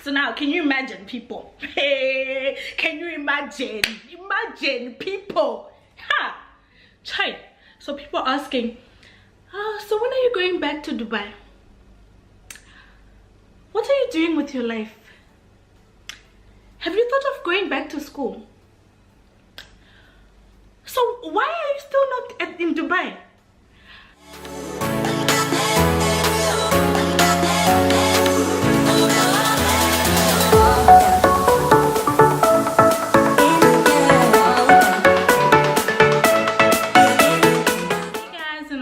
So now, can you imagine, people? Hey, can you imagine? Imagine, people. Ha! Chai. So people are asking, so when are you going back to Dubai? What are you doing with your life? Have you thought of going back to school? So why are you still not in Dubai?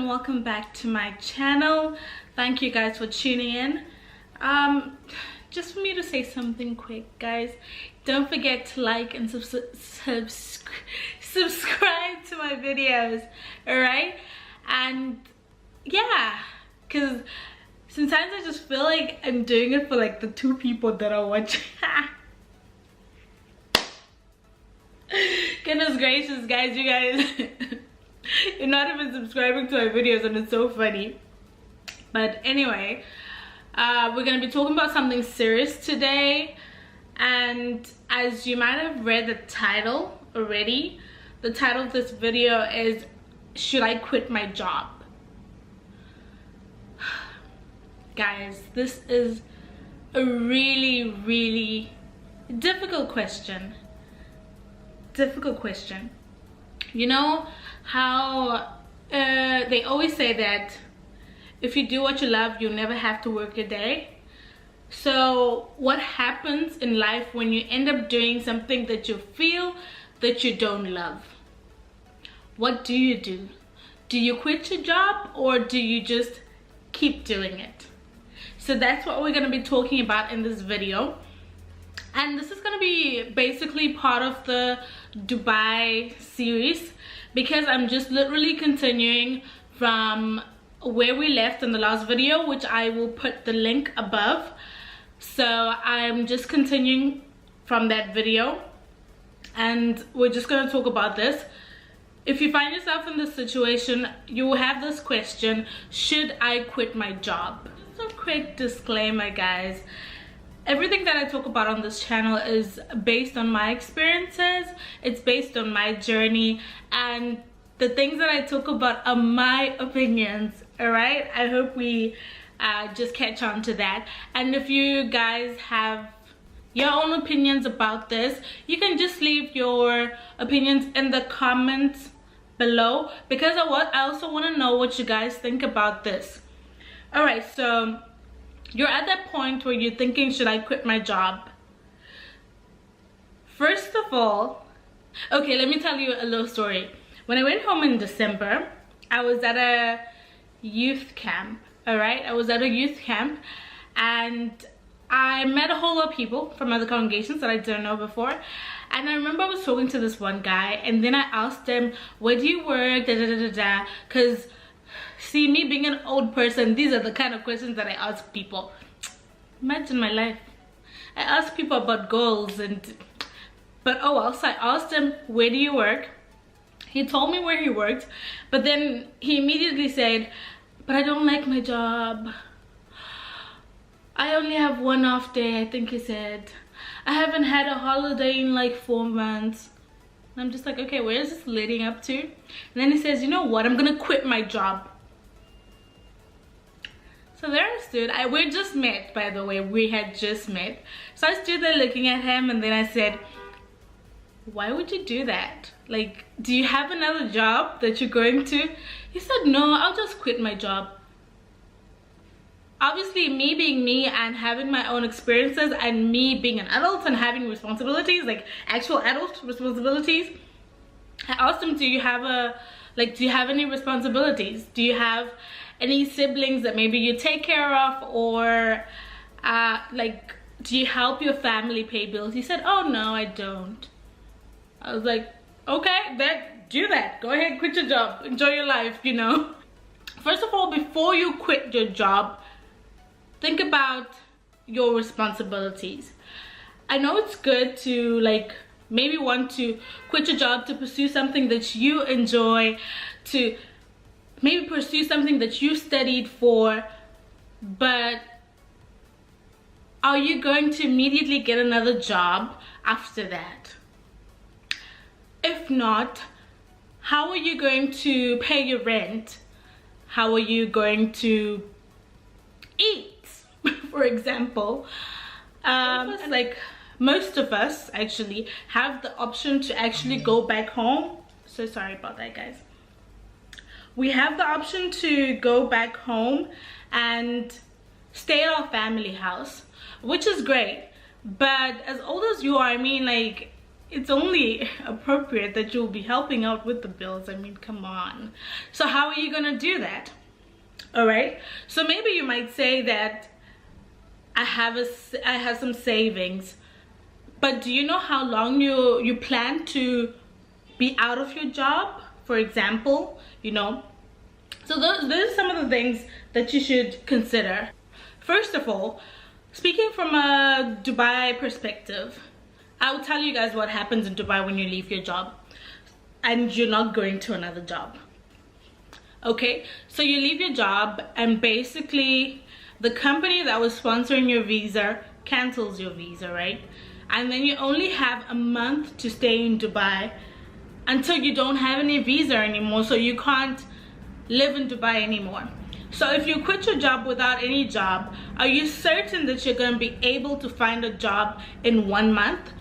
Welcome back to my channel. Thank you guys for tuning in. Just for me to say something quick, guys, don't forget to like and subscribe to my videos, all right? And yeah, because sometimes I just feel like I'm doing it for like the 2 people that are watching. Goodness gracious, guys, you guys you're not even subscribing to my videos, and it's so funny. But anyway, we're gonna be talking about something serious today, and as you might have read the title already, the title of this video is "Should I Quit My Job?" Guys, this is a really difficult question. You know how they always say that if you do what you love, you'll never have to work a day. So what happens in life when you end up doing something that you feel that you don't love? What do you do? Do you quit your job, or do you just keep doing it? So that's what we're going to be talking about in this video. And this is going to be basically part of the Dubai series, because I'm just literally continuing from where we left in the last video, which I will put the link above. So I'm just continuing from that video, and we're just going to talk about this. If you find yourself in this situation, you will have this question: should I quit my job? Just a quick disclaimer, guys. Everything that I talk about on this channel is based on my experiences, it's based on my journey, and the things that I talk about are my opinions, alright? I hope we just catch on to that. And if you guys have your own opinions about this, you can just leave your opinions in the comments below, because I also want to know what you guys think about this. Alright, so you're at that point where you're thinking, should I quit my job? First of all, okay, let me tell you a little story. When I went home in December, I was at a youth camp, alright? I was at a youth camp, and I met a whole lot of people from other congregations that I didn't know before. And I remember I was talking to this one guy, and then I asked him, where do you work, because see, me being an old person, these are the kind of questions that I ask people. Imagine my life. I ask people about goals, but oh well. So I asked him, where do you work? He told me where he worked, but then he immediately said, but I don't like my job. I only have 1 off day, I think he said. I haven't had a holiday in like 4 months. And I'm just like, okay, where is this leading up to? And then he says, you know what, I'm gonna quit my job. So there I stood. We just met, by the way. We had just met. So I stood there looking at him, and then I said, why would you do that? Like, do you have another job that you're going to? He said, no, I'll just quit my job. Obviously, me being me and having my own experiences, and me being an adult and having responsibilities, like actual adult responsibilities, I asked him, do you have any responsibilities? Do you have any siblings that maybe you take care of, or like, do you help your family pay bills? He said, oh no, I don't. I was like, okay, do that. Go ahead, quit your job, enjoy your life, you know. First of all, before you quit your job, think about your responsibilities. I know it's good to like maybe want to quit your job to pursue something that you enjoy, to maybe pursue something that you studied for, but are you going to immediately get another job after that? If not, how are you going to pay your rent? How are you going to eat, for example? Like most of us actually have the option to actually go back home. So sorry about that, guys. We have the option to go back home and stay at our family house, which is great. But as old as you are, I mean, like, it's only appropriate that you'll be helping out with the bills. I mean, come on. So how are you gonna do that? All right, so maybe you might say that I have some savings, but do you know how long you plan to be out of your job, for example? You know, so those are some of the things that you should consider. First of all, speaking from a Dubai perspective, I will tell you guys what happens in Dubai when you leave your job and you're not going to another job. Okay, so you leave your job and basically the company that was sponsoring your visa cancels your visa, right? And then you only have a month to stay in Dubai until you don't have any visa anymore, so you can't live in Dubai anymore. So if you quit your job without any job, are you certain that you're going to be able to find a job in 1 month?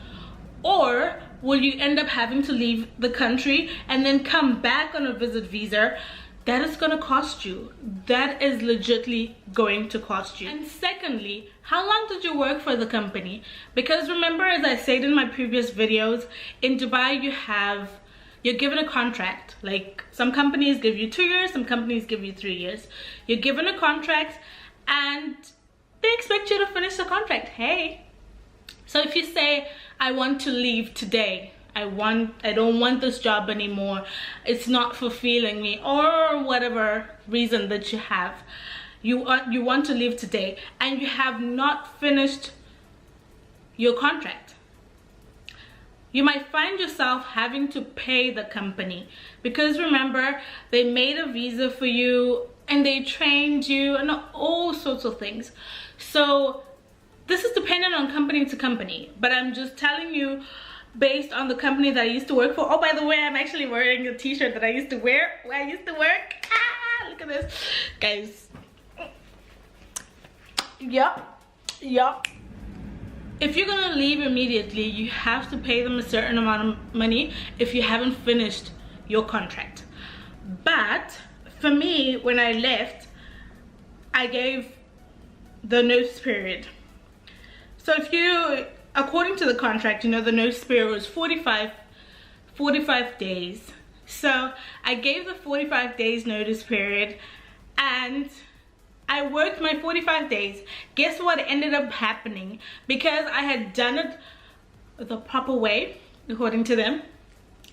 Or will you end up having to leave the country and then come back on a visit visa? That is going to cost you. That is legitimately going to cost you. And secondly, how long did you work for the company? Because remember, as I said in my previous videos, in Dubai you're given a contract. Like, some companies give you 2 years, some companies give you 3 years. You're given a contract and they expect you to finish the contract. Hey, so if you say, I want to leave today, I don't want this job anymore, it's not fulfilling me, or whatever reason that you have, you want to leave today and you have not finished your contract, you might find yourself having to pay the company, because remember, they made a visa for you and they trained you and all sorts of things. So this is dependent on company to company, but I'm just telling you based on the company that I used to work for. Oh, by the way, I'm actually wearing a t-shirt that I used to wear where I used to work. Ah, look at this, guys. Yup. If you're gonna leave immediately, you have to pay them a certain amount of money if you haven't finished your contract. But for me, when I left, I gave the notice period. So if you, according to the contract, you know, the notice period was 45 days. So I gave the 45 days notice period and I worked my 45 days. Guess what ended up happening? Because I had done it the proper way, according to them,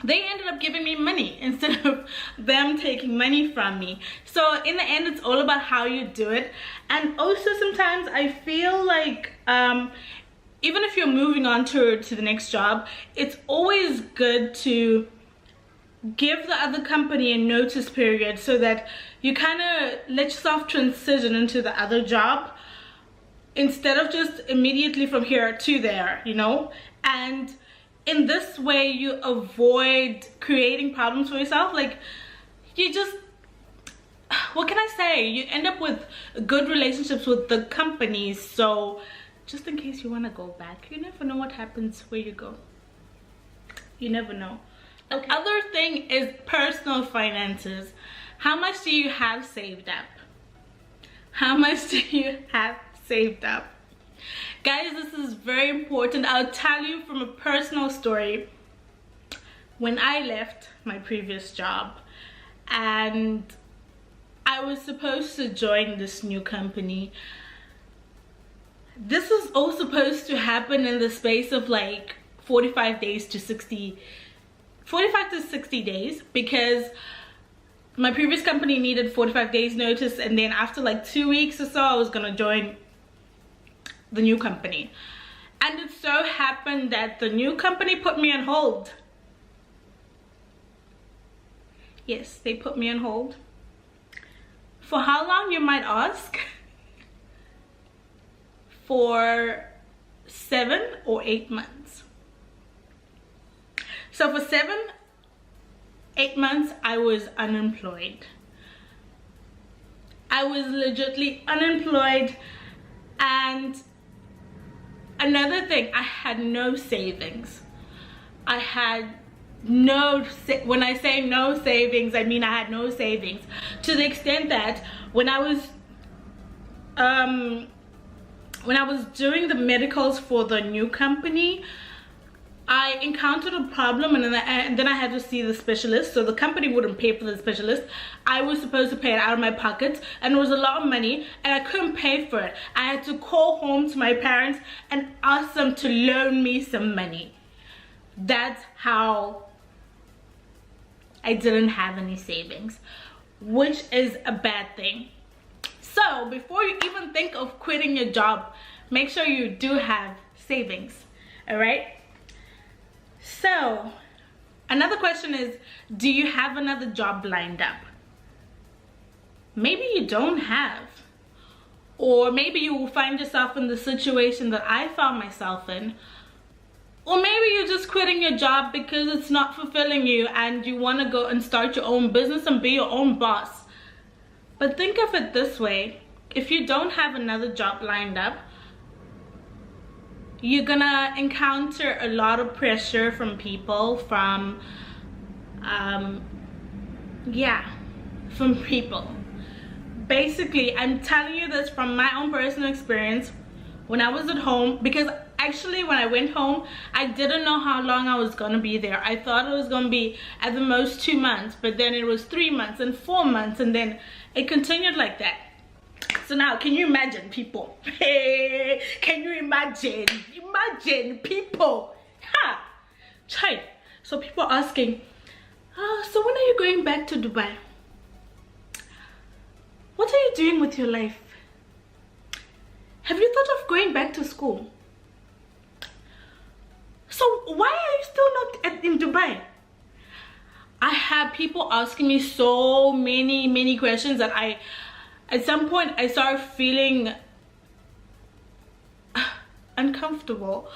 they ended up giving me money instead of them taking money from me. So in the end, it's all about how you do it. And also sometimes I feel like even if you're moving on to the next job, it's always good to give the other company a notice period so that you kind of let yourself transition into the other job instead of just immediately from here to there, you know. And in this way you avoid creating problems for yourself. Like, you just, what can I say, you end up with good relationships with the companies. So just in case you want to go back, you never know what happens where you go. You never know. Okay. Other thing is personal finances. How much do you have saved up? How much do you have saved up? Guys, this is very important. I'll tell you from a personal story. When I left my previous job and I was supposed to join this new company, this was all supposed to happen in the space of like 45 to 60 days, because my previous company needed 45 days notice, and then after like 2 weeks or so I was gonna join the new company. And it so happened that the new company put me on hold. Yes, they put me on hold. For how long, you might ask? for 7 or 8 months. So for 8 months I was unemployed. I was legitimately unemployed. And another thing, I had no savings. I had no, when I say no savings, I mean I had no savings, to the extent that when I was doing the medicals for the new company, I encountered a problem, and then I had to see the specialist. So the company wouldn't pay for the specialist. I was supposed to pay it out of my pocket, and it was a lot of money, and I couldn't pay for it. I had to call home to my parents and ask them to loan me some money. That's how I didn't have any savings, which is a bad thing. So before you even think of quitting your job, make sure you do have savings. All right? So another question is, do you have another job lined up? Maybe you don't have. Or maybe you will find yourself in the situation that I found myself in. Or maybe you're just quitting your job because it's not fulfilling you and you want to go and start your own business and be your own boss. But think of it this way. If you don't have another job lined up, you're gonna encounter a lot of pressure from people, from people. Basically, I'm telling you this from my own personal experience. When I was at home, because actually when I went home, I didn't know how long I was gonna be there. I thought it was gonna be at the most 2 months, but then it was 3 months and 4 months, and then it continued like that. So now, can you imagine, people? Hey, can you imagine? Imagine, people. Ha! Chai. So people are asking, oh, so when are you going back to Dubai? What are you doing with your life? Have you thought of going back to school? So why are you still not in Dubai? I have people asking me so many questions that at some point I started feeling uncomfortable.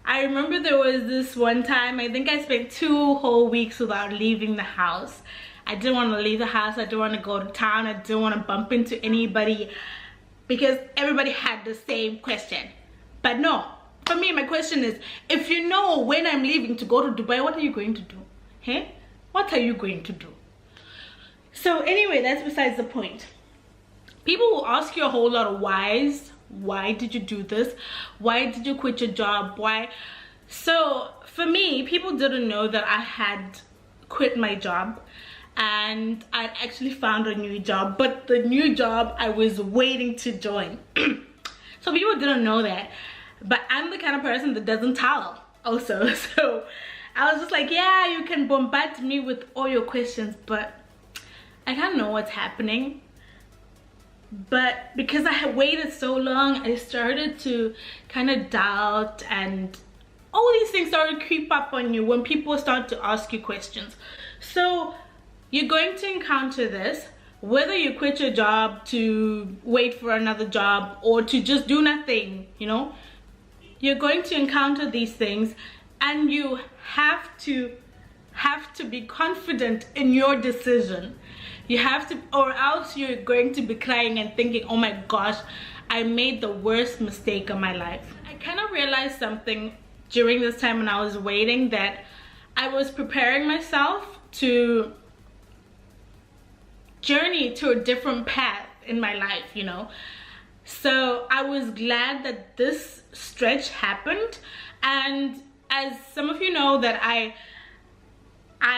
I remember there was this one time, I think I spent 2 whole weeks without leaving the house. I didn't want to leave the house. I didn't want to go to town. I didn't want to bump into anybody because everybody had the same question. But no, for me, my question is, if you know when I'm leaving to go to Dubai, what are you going to do? Hey? What are you going to do? So anyway, that's besides the point. People will ask you a whole lot of whys. Why did you do this? Why did you quit your job? Why? So for me, people didn't know that I had quit my job and I actually found a new job, but the new job I was waiting to join. So people didn't know that, but I'm the kind of person that doesn't tell also. So I was just like, yeah, you can bombard me with all your questions, but I don't know what's happening. But because I had waited so long, I started to kind of doubt, and all these things started to creep up on you when people start to ask you questions. So you're going to encounter this, whether you quit your job to wait for another job or to just do nothing, you know, you're going to encounter these things, and you have to be confident in your decision. You have to, or else you're going to be crying and thinking, oh my gosh, I made the worst mistake of my life. I kind of realized something during this time when I was waiting, that I was preparing myself to journey to a different path in my life, you know. So I was glad that this stretch happened. And as some of you know, that I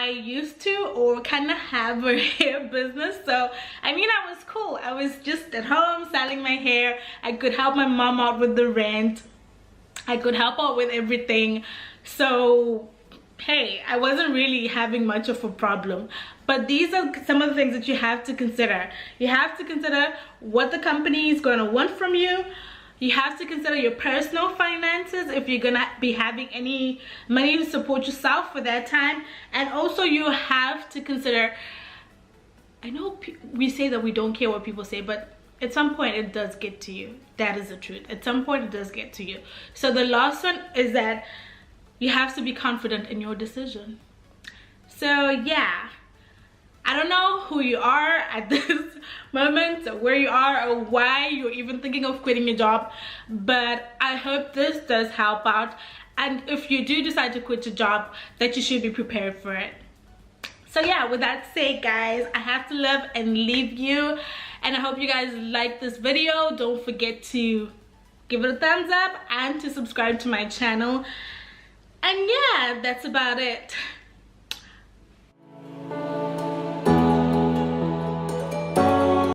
used to, or kind of have, a hair business. So I mean, I was cool. I was just at home selling my hair. I could help my mom out with the rent. I could help out with everything. So hey, I wasn't really having much of a problem. But these are some of the things that you have to consider. You have to consider what the company is going to want from you. You have to consider your personal finances, if you're gonna be having any money to support yourself for that time. And also you have to consider, I know we say that we don't care what people say, but at some point it does get to you. That is the truth. At some point it does get to you. So the last one is that you have to be confident in your decision. So yeah, I don't know who you are at this moment, or where you are, or why you're even thinking of quitting your job, but I hope this does help out. And if you do decide to quit your job, that you should be prepared for it. So yeah, with that said, guys, I have to love and leave you, and I hope you guys like this video. Don't forget to give it a thumbs up and to subscribe to my channel. And yeah, that's about it.